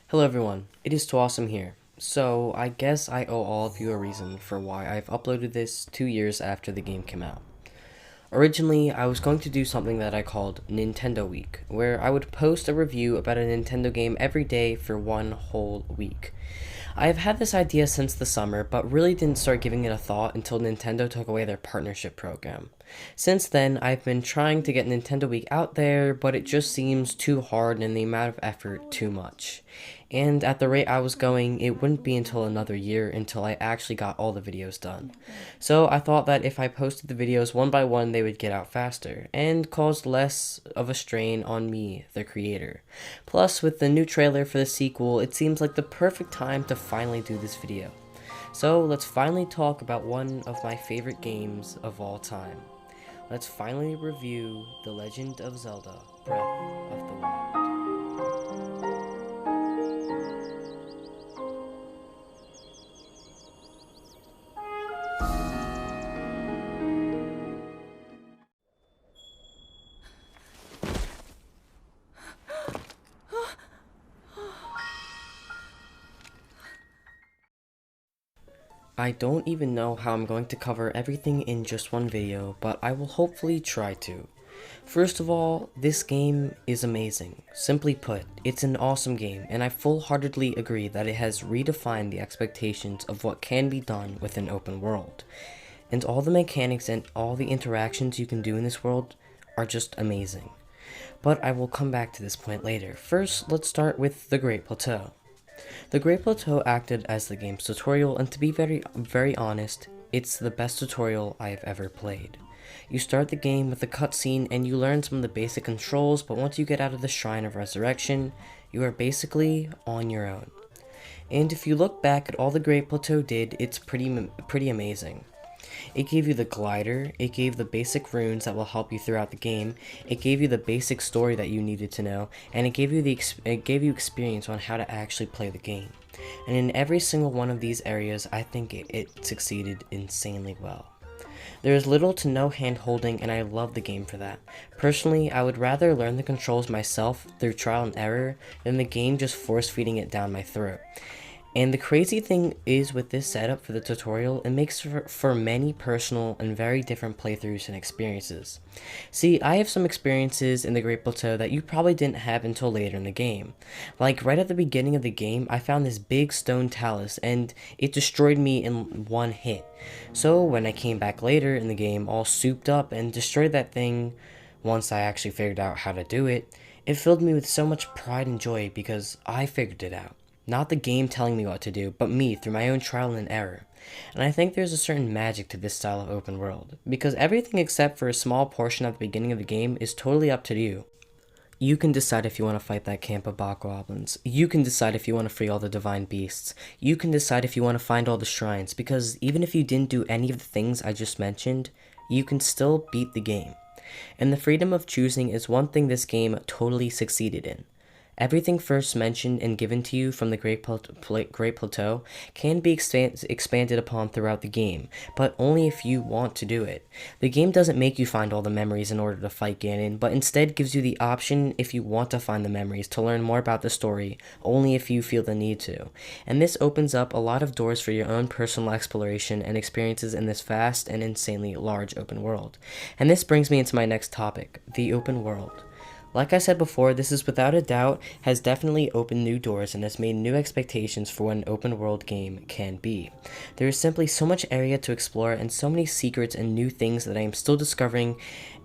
Hello everyone, it is TooAwesome here. So, I guess I owe all of you a reason for why I've uploaded this 2 years after the game came out. Originally, I was going to do something that I called Nintendo Week, where I would post a review about a Nintendo game every day for one whole week. I have had this idea since the summer, but really didn't start giving it a thought until Nintendo took away their partnership program. Since then, I've been trying to get Nintendo Week out there, but it just seems too hard and the amount of effort too much. And at the rate I was going, it wouldn't be until another year until I actually got all the videos done. So I thought that if I posted the videos one by one, they would get out faster, and cause less of a strain on me, the creator. Plus, with the new trailer for the sequel, it seems like the perfect time to finally do this video. So let's finally talk about one of my favorite games of all time. Let's finally review The Legend of Zelda: Breath of the Wild. I don't even know how I'm going to cover everything in just one video, but I will hopefully try to. First of all, this game is amazing. Simply put, it's an awesome game, and I full-heartedly agree that it has redefined the expectations of what can be done with an open world. And all the mechanics and all the interactions you can do in this world are just amazing. But I will come back to this point later. First, let's start with the Great Plateau. The Great Plateau acted as the game's tutorial, and to be very honest, it's the best tutorial I have ever played. You start the game with a cutscene and you learn some of the basic controls, but once you get out of the Shrine of Resurrection, you are basically on your own. And if you look back at all the Great Plateau did, it's pretty amazing. It gave you the glider, it gave the basic runes that will help you throughout the game, it gave you the basic story that you needed to know, and it gave you experience on how to actually play the game. And in every single one of these areas, I think it succeeded insanely well. There is little to no hand-holding, and I love the game for that. Personally, I would rather learn the controls myself through trial and error than the game just force-feeding it down my throat. And the crazy thing is, with this setup for the tutorial, it makes for many personal and very different playthroughs and experiences. See, I have some experiences in the Great Plateau that you probably didn't have until later in the game. Like, right at the beginning of the game, I found this big stone talus, and it destroyed me in one hit. So when I came back later in the game, all souped up and destroyed that thing, once I actually figured out how to do it, it filled me with so much pride and joy because I figured it out. Not the game telling me what to do, but me through my own trial and error. And I think there's a certain magic to this style of open world, because everything except for a small portion at the beginning of the game is totally up to you. You can decide if you want to fight that camp of bokoblins. You can decide if you want to free all the divine beasts. You can decide if you want to find all the shrines, because even if you didn't do any of the things I just mentioned, you can still beat the game. And the freedom of choosing is one thing this game totally succeeded in. Everything first mentioned and given to you from the Great Plateau can be expanded upon throughout the game, but only if you want to do it. The game doesn't make you find all the memories in order to fight Ganon, but instead gives you the option, if you want to find the memories, to learn more about the story, only if you feel the need to. And this opens up a lot of doors for your own personal exploration and experiences in this vast and insanely large open world. And this brings me into my next topic, the open world. Like I said before, this is without a doubt has definitely opened new doors and has made new expectations for what an open world game can be. There is simply so much area to explore and so many secrets and new things that I am still discovering,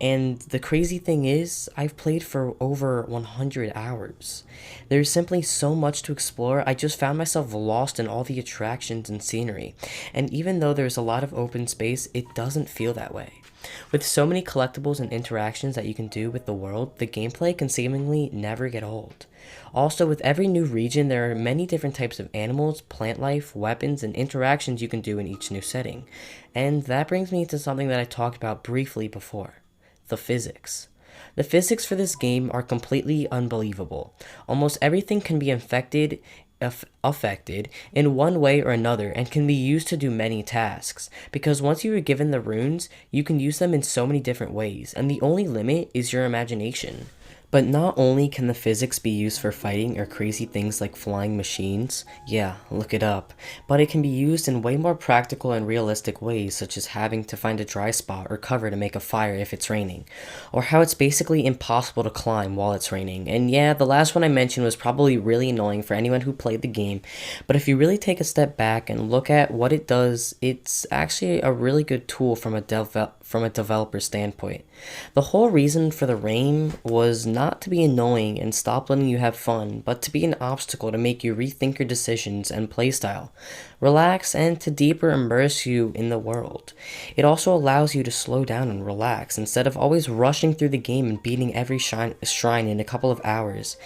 and the crazy thing is, I've played for over 100 hours. There is simply so much to explore. I just found myself lost in all the attractions and scenery, and even though there's a lot of open space, it doesn't feel that way. With so many collectibles and interactions that you can do with the world, the gameplay can seemingly never get old. Also, with every new region, there are many different types of animals, plant life, weapons, and interactions you can do in each new setting. And that brings me to something that I talked about briefly before, the physics. The physics for this game are completely unbelievable. Almost everything can be affected in one way or another and can be used to do many tasks, because once you are given the runes, you can use them in so many different ways, and the only limit is your imagination. But not only can the physics be used for fighting or crazy things like flying machines, yeah, look it up, but it can be used in way more practical and realistic ways, such as having to find a dry spot or cover to make a fire if it's raining, or how it's basically impossible to climb while it's raining. And yeah, the last one I mentioned was probably really annoying for anyone who played the game, but if you really take a step back and look at what it does, it's actually a really good tool from a developer standpoint. The whole reason for the rain was not to be annoying and stop letting you have fun, but to be an obstacle to make you rethink your decisions and playstyle, relax, and to deeper immerse you in the world. It also allows you to slow down and relax instead of always rushing through the game and beating every shrine in a couple of hours.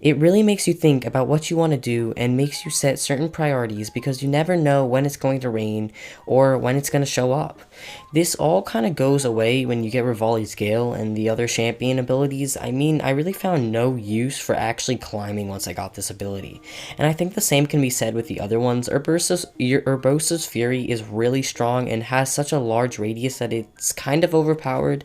It really makes you think about what you want to do and makes you set certain priorities because you never know when it's going to rain or when it's going to show up. This all kind of goes away when you get Rivali's Gale and the other champion abilities. I mean, I really found no use for actually climbing once I got this ability. And I think the same can be said with the other ones. Urbosa's Fury is really strong and has such a large radius that it's kind of overpowered.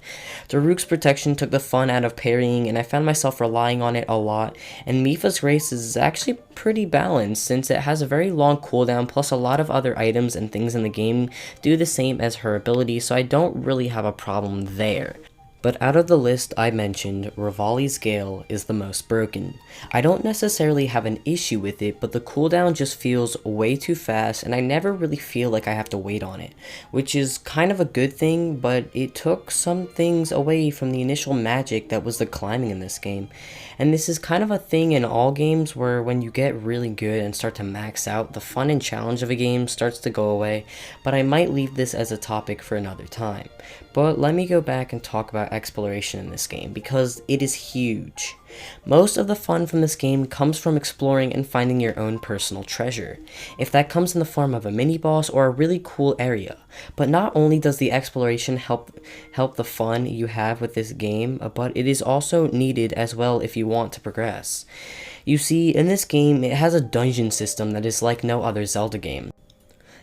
Daruk's Protection took the fun out of parrying and I found myself relying on it a lot. And Mipha's Grace is actually pretty balanced since it has a very long cooldown plus a lot of other items and things in the game do the same as her ability, so I don't really have a problem there. But out of the list I mentioned, Rivali's Gale is the most broken. I don't necessarily have an issue with it, but the cooldown just feels way too fast and I never really feel like I have to wait on it, which is kind of a good thing, but it took some things away from the initial magic that was the climbing in this game. And this is kind of a thing in all games where when you get really good and start to max out, the fun and challenge of a game starts to go away, but I might leave this as a topic for another time. But let me go back and talk about exploration in this game, because it is huge. Most of the fun from this game comes from exploring and finding your own personal treasure, if that comes in the form of a mini-boss or a really cool area. But not only does the exploration help the fun you have with this game, but it is also needed as well if you want to progress. You see, in this game, it has a dungeon system that is like no other Zelda game.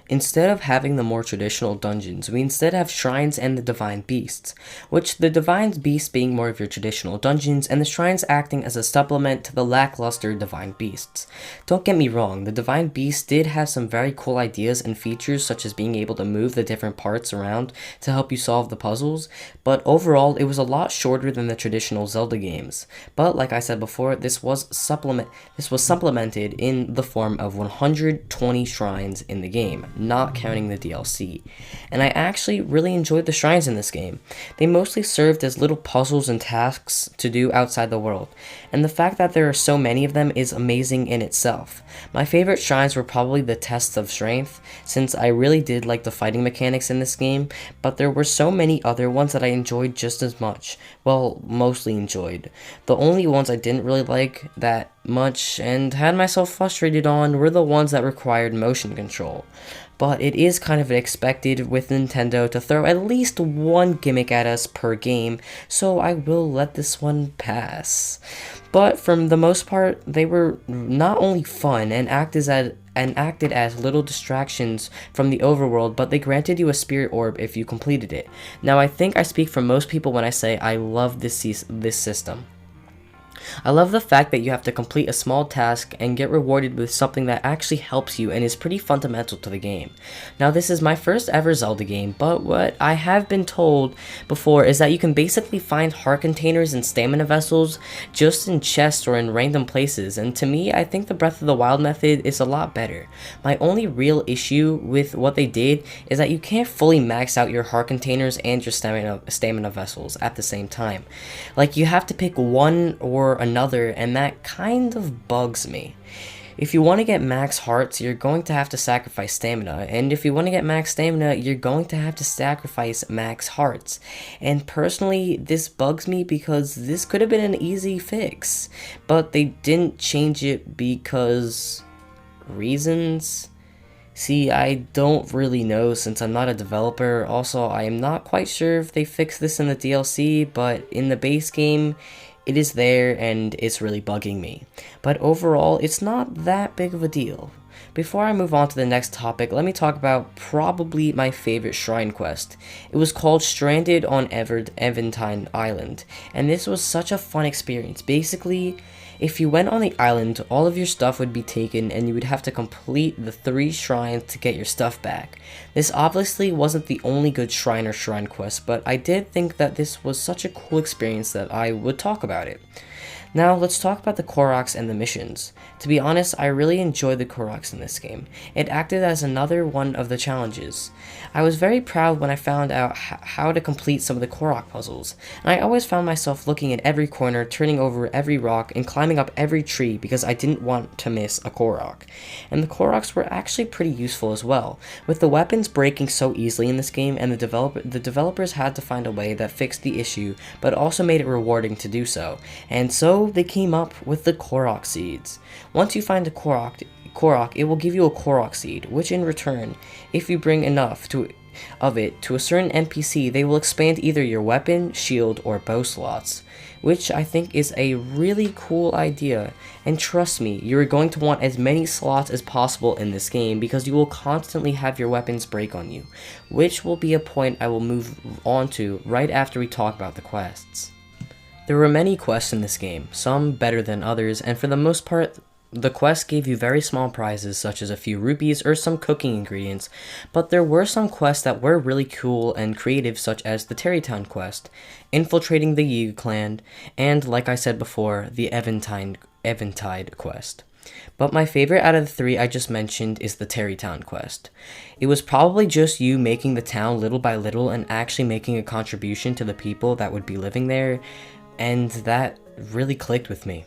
Instead of having the more traditional dungeons, we instead have shrines and the divine beasts, which the divine beasts being more of your traditional dungeons and the shrines acting as a supplement to the lackluster divine beasts. Don't get me wrong, the divine beasts did have some very cool ideas and features such as being able to move the different parts around to help you solve the puzzles, but overall it was a lot shorter than the traditional Zelda games. But like I said before, this was supplemented in the form of 120 shrines in the game, not counting the DLC. And I actually really enjoyed the shrines in this game. They mostly served as little puzzles and tasks to do outside the world, and the fact that there are so many of them is amazing in itself. My favorite shrines were probably the tests of strength, since I really did like the fighting mechanics in this game, but there were so many other ones that I enjoyed just as much. Well, mostly enjoyed. The only ones I didn't really like that much and had myself frustrated on were the ones that required motion control. But it is kind of expected with Nintendo to throw at least one gimmick at us per game, so I will let this one pass. But for the most part, they were not only fun and acted as little distractions from the overworld, but they granted you a spirit orb if you completed it. Now I think I speak for most people when I say I love this system. I love the fact that you have to complete a small task and get rewarded with something that actually helps you and is pretty fundamental to the game. Now this is my first ever Zelda game, but what I have been told before is that you can basically find heart containers and stamina vessels just in chests or in random places, and to me I think the Breath of the Wild method is a lot better. My only real issue with what they did is that you can't fully max out your heart containers and your stamina vessels at the same time. Like, you have to pick one or another, and that kind of bugs me. If you want to get max hearts, you're going to have to sacrifice stamina, and if you want to get max stamina, you're going to have to sacrifice max hearts. And personally, this bugs me because this could have been an easy fix, but they didn't change it because reasons. See, I don't really know since I'm not a developer. Also, I am not quite sure if they fixed this in the DLC, but in the base game, it is there and it's really bugging me. But overall, it's not that big of a deal. Before I move on to the next topic, let me talk about probably my favorite shrine quest. It was called Stranded on Eventide Island, and this was such a fun experience. Basically, if you went on the island, all of your stuff would be taken and you would have to complete the 3 shrines to get your stuff back. This obviously wasn't the only good shrine or shrine quest, but I did think that this was such a cool experience that I would talk about it. Now, let's talk about the Koroks and the missions. To be honest, I really enjoyed the Koroks in this game. It acted as another one of the challenges. I was very proud when I found out how to complete some of the Korok puzzles, and I always found myself looking at every corner, turning over every rock, and climbing up every tree because I didn't want to miss a Korok. And the Koroks were actually pretty useful as well, with the weapons breaking so easily in this game, and the developers had to find a way that fixed the issue, but also made it rewarding to do so. And so they came up with the Korok seeds. Once you find a Korok, it will give you a Korok seed, which in return, if you bring enough of it to a certain NPC, they will expand either your weapon, shield, or bow slots, which I think is a really cool idea. And trust me, you're going to want as many slots as possible in this game because you will constantly have your weapons break on you, which will be a point I will move on to right after we talk about the quests. There were many quests in this game, some better than others, and for the most part, the quests gave you very small prizes such as a few rupees or some cooking ingredients, but there were some quests that were really cool and creative, such as the Terrytown quest, infiltrating the Yiga clan, and like I said before, the Eventide quest. But my favorite out of the 3 I just mentioned is the Terrytown quest. It was probably just you making the town little by little and actually making a contribution to the people that would be living there, and that really clicked with me.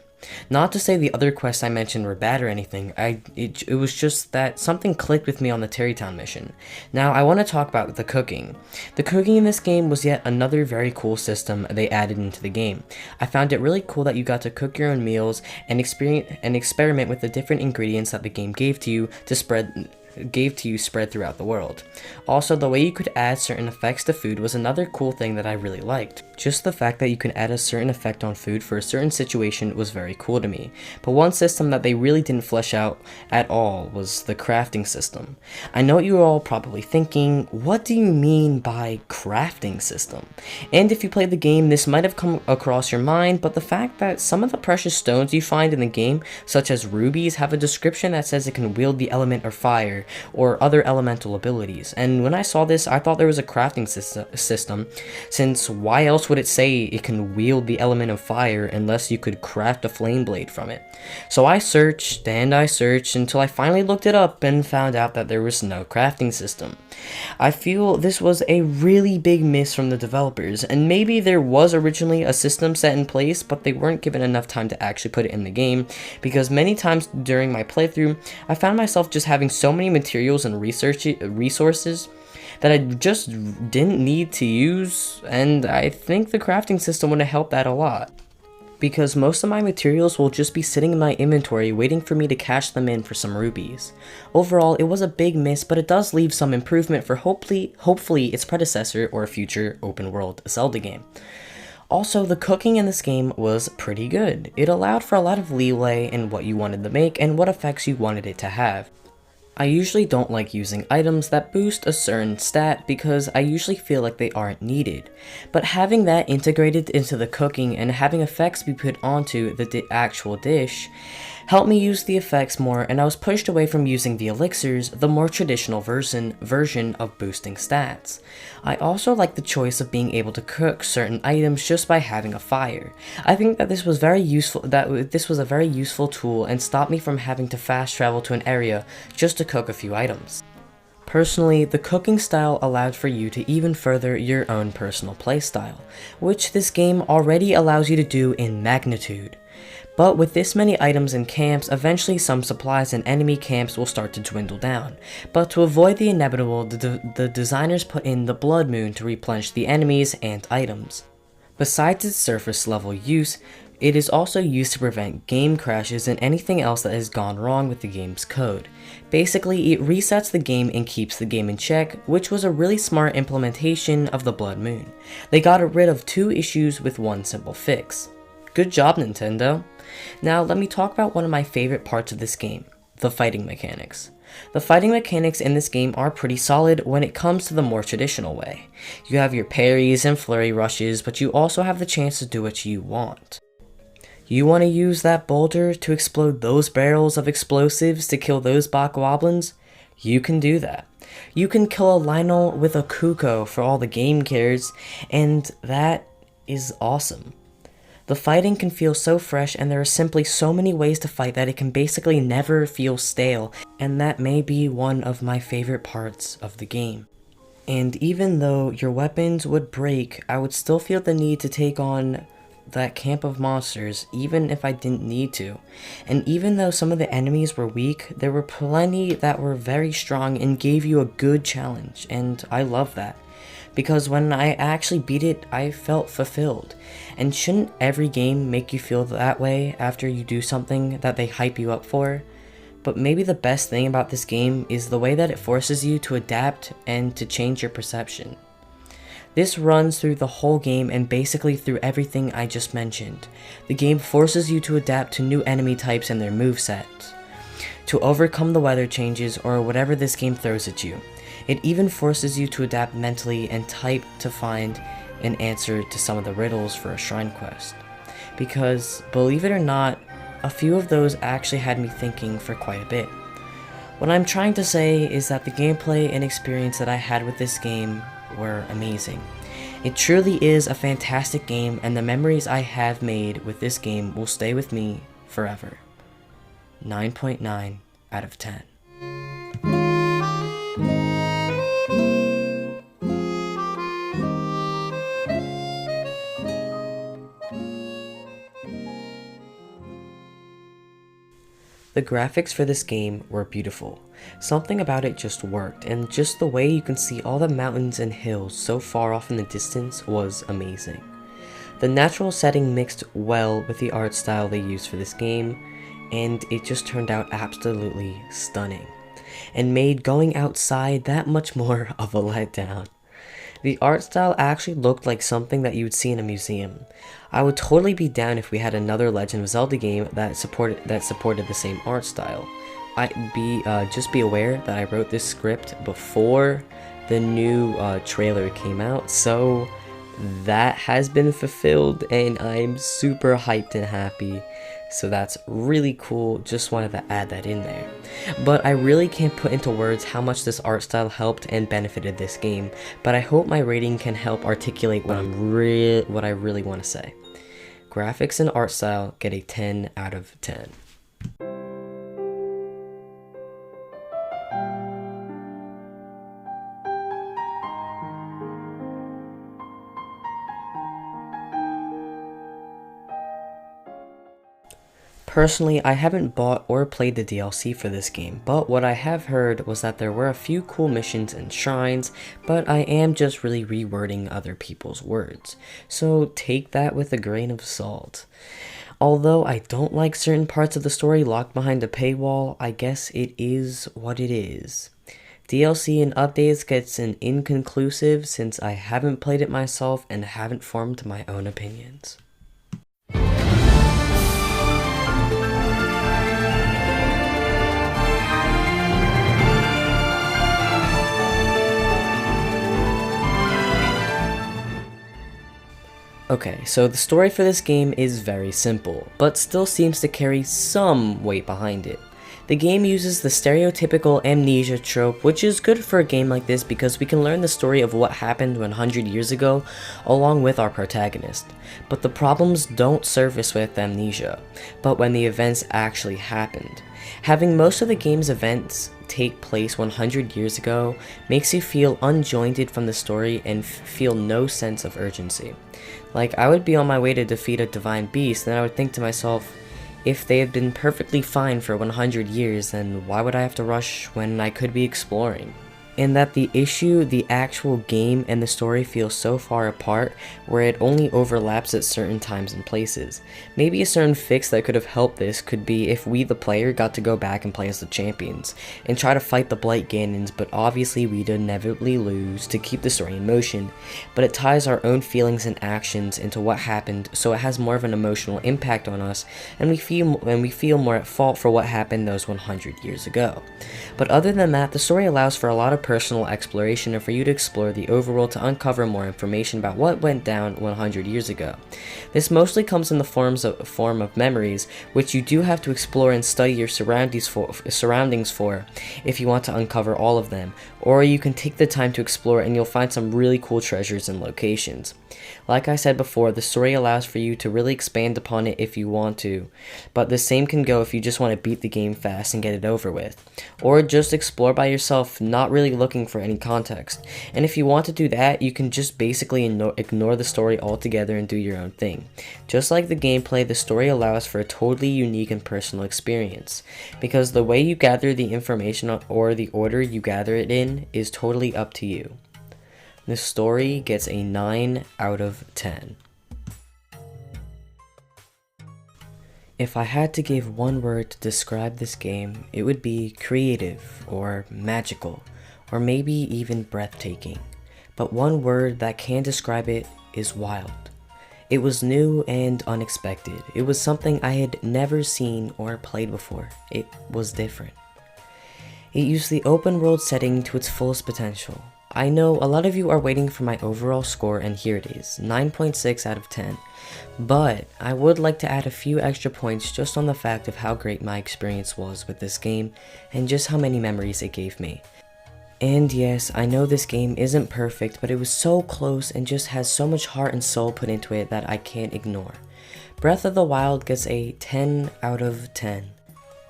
Not to say the other quests I mentioned were bad or anything, it was just that something clicked with me on the Terrytown mission. Now I want to talk about the cooking. The cooking in this game was yet another very cool system they added into the game. I found it really cool that you got to cook your own meals and experiment with the different ingredients that the game gave to you spread throughout the world. Also, the way you could add certain effects to food was another cool thing that I really liked. Just the fact that you can add a certain effect on food for a certain situation was very cool to me. But one system that they really didn't flesh out at all was the crafting system. I know you're all probably thinking, what do you mean by crafting system? And if you played the game, this might have come across your mind, but the fact that some of the precious stones you find in the game, such as rubies, have a description that says it can wield the element of fire, or other elemental abilities. And when I saw this, I thought there was a crafting system, since why else would it say it can wield the element of fire unless you could craft a flame blade from it? So I searched and I searched until I finally looked it up and found out that there was no crafting system. I feel this was a really big miss from the developers, and maybe there was originally a system set in place, but they weren't given enough time to actually put it in the game, because many times during my playthrough, I found myself just having so many materials and resources that I just didn't need to use, and I think the crafting system would have helped that a lot, because most of my materials will just be sitting in my inventory waiting for me to cash them in for some rubies. Overall, it was a big miss, but it does leave some improvement for hopefully its predecessor or a future open world Zelda game. Also, the cooking in this game was pretty good. It allowed for a lot of leeway in what you wanted to make and what effects you wanted it to have. I usually don't like using items that boost a certain stat because I usually feel like they aren't needed, but having that integrated into the cooking and having effects be put onto the actual dish helped me use the effects more, and I was pushed away from using the elixirs, the more traditional version of boosting stats. I also like the choice of being able to cook certain items just by having a fire. I think that this was a very useful tool and stopped me from having to fast travel to an area just to cook a few items. Personally, the cooking style allowed for you to even further your own personal playstyle, which this game already allows you to do in magnitude. But with this many items in camps, eventually some supplies in enemy camps will start to dwindle down. But to avoid the inevitable, the designers put in the Blood Moon to replenish the enemies and items. Besides its surface level use, it is also used to prevent game crashes and anything else that has gone wrong with the game's code. Basically, it resets the game and keeps the game in check, which was a really smart implementation of the Blood Moon. They got rid of 2 issues with one simple fix. Good job, Nintendo! Now let me talk about one of my favorite parts of this game, the fighting mechanics. The fighting mechanics in this game are pretty solid when it comes to the more traditional way. You have your parries and flurry rushes, but you also have the chance to do what you want. You want to use that boulder to explode those barrels of explosives to kill those bokoblins? You can do that. You can kill a Lionel with a Kuko for all the game cares, and that is awesome. The fighting can feel so fresh, and there are simply so many ways to fight that it can basically never feel stale, and that may be one of my favorite parts of the game. And even though your weapons would break, I would still feel the need to take on that camp of monsters, even if I didn't need to. And even though some of the enemies were weak, there were plenty that were very strong and gave you a good challenge, and I love that. Because when I actually beat it, I felt fulfilled. And shouldn't every game make you feel that way after you do something that they hype you up for? But maybe the best thing about this game is the way that it forces you to adapt and to change your perception. This runs through the whole game and basically through everything I just mentioned. The game forces you to adapt to new enemy types and their movesets, to overcome the weather changes or whatever this game throws at you. It even forces you to adapt mentally and type to find an answer to some of the riddles for a shrine quest. Because, believe it or not, a few of those actually had me thinking for quite a bit. What I'm trying to say is that the gameplay and experience that I had with this game were amazing. It truly is a fantastic game, and the memories I have made with this game will stay with me forever. 9.9 out of 10. The graphics for this game were beautiful. Something about it just worked, and just the way you can see all the mountains and hills so far off in the distance was amazing. The natural setting mixed well with the art style they used for this game, and it just turned out absolutely stunning, and made going outside that much more of a letdown. The art style actually looked like something that you would see in a museum. I would totally be down if we had another Legend of Zelda game that supported the same art style. Just be aware that I wrote this script before the new trailer came out, so that has been fulfilled, and I'm super hyped and happy. So that's really cool. Just wanted to add that in there. But I really can't put into words how much this art style helped and benefited this game, but I hope my rating can help articulate what I really want to say. Graphics and art style get a 10 out of 10. Personally, I haven't bought or played the DLC for this game, but what I have heard was that there were a few cool missions and shrines, but I am just really rewording other people's words, so take that with a grain of salt. Although I don't like certain parts of the story locked behind a paywall, I guess it is what it is. DLC and updates gets an inconclusive since I haven't played it myself and haven't formed my own opinions. Okay, so the story for this game is very simple, but still seems to carry some weight behind it. The game uses the stereotypical amnesia trope, which is good for a game like this because we can learn the story of what happened 100 years ago along with our protagonist. But the problems don't surface with amnesia, but when the events actually happened. Having most of the game's events take place 100 years ago makes you feel unjointed from the story and feel no sense of urgency. Like, I would be on my way to defeat a divine beast, and I would think to myself, if they had been perfectly fine for 100 years, then why would I have to rush when I could be exploring? and that the actual game and the story feel so far apart where it only overlaps at certain times and places. Maybe a certain fix that could have helped this could be if we the player got to go back and play as the champions, and try to fight the Blight Ganons, but obviously we'd inevitably lose to keep the story in motion, but it ties our own feelings and actions into what happened, so it has more of an emotional impact on us, and we feel more at fault for what happened those 100 years ago. But other than that, the story allows for a lot of personal exploration and for you to explore the overworld to uncover more information about what went down 100 years ago. This mostly comes in the form of memories, which you do have to explore and study your surroundings for if you want to uncover all of them, or you can take the time to explore and you'll find some really cool treasures and locations. Like I said before, the story allows for you to really expand upon it if you want to, but the same can go if you just want to beat the game fast and get it over with, or just explore by yourself, not really looking for any context. And if you want to do that, you can just basically ignore the story altogether and do your own thing. Just like the gameplay, the story allows for a totally unique and personal experience, because the way you gather the information or the order you gather it in is totally up to you. The story gets a 9 out of 10. If I had to give one word to describe this game, it would be creative, or magical, or maybe even breathtaking. But one word that can describe it is wild. It was new and unexpected. It was something I had never seen or played before. It was different. It used the open world setting to its fullest potential. I know a lot of you are waiting for my overall score, and here it is, 9.6 out of 10. But I would like to add a few extra points just on the fact of how great my experience was with this game and just how many memories it gave me. And yes, I know this game isn't perfect, but it was so close and just has so much heart and soul put into it that I can't ignore. Breath of the Wild gets a 10 out of 10.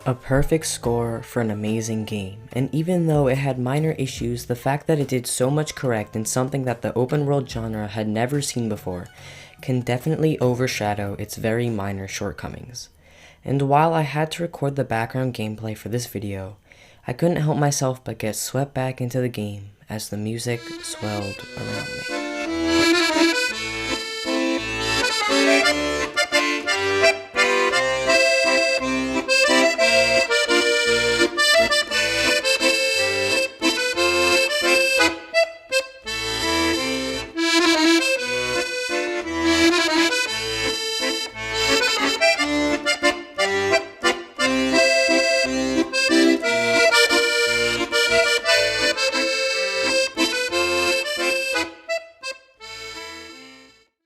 A perfect score for an amazing game, and even though it had minor issues, the fact that it did so much correct and something that the open world genre had never seen before can definitely overshadow its very minor shortcomings. And while I had to record the background gameplay for this video, I couldn't help myself but get swept back into the game as the music swelled around me.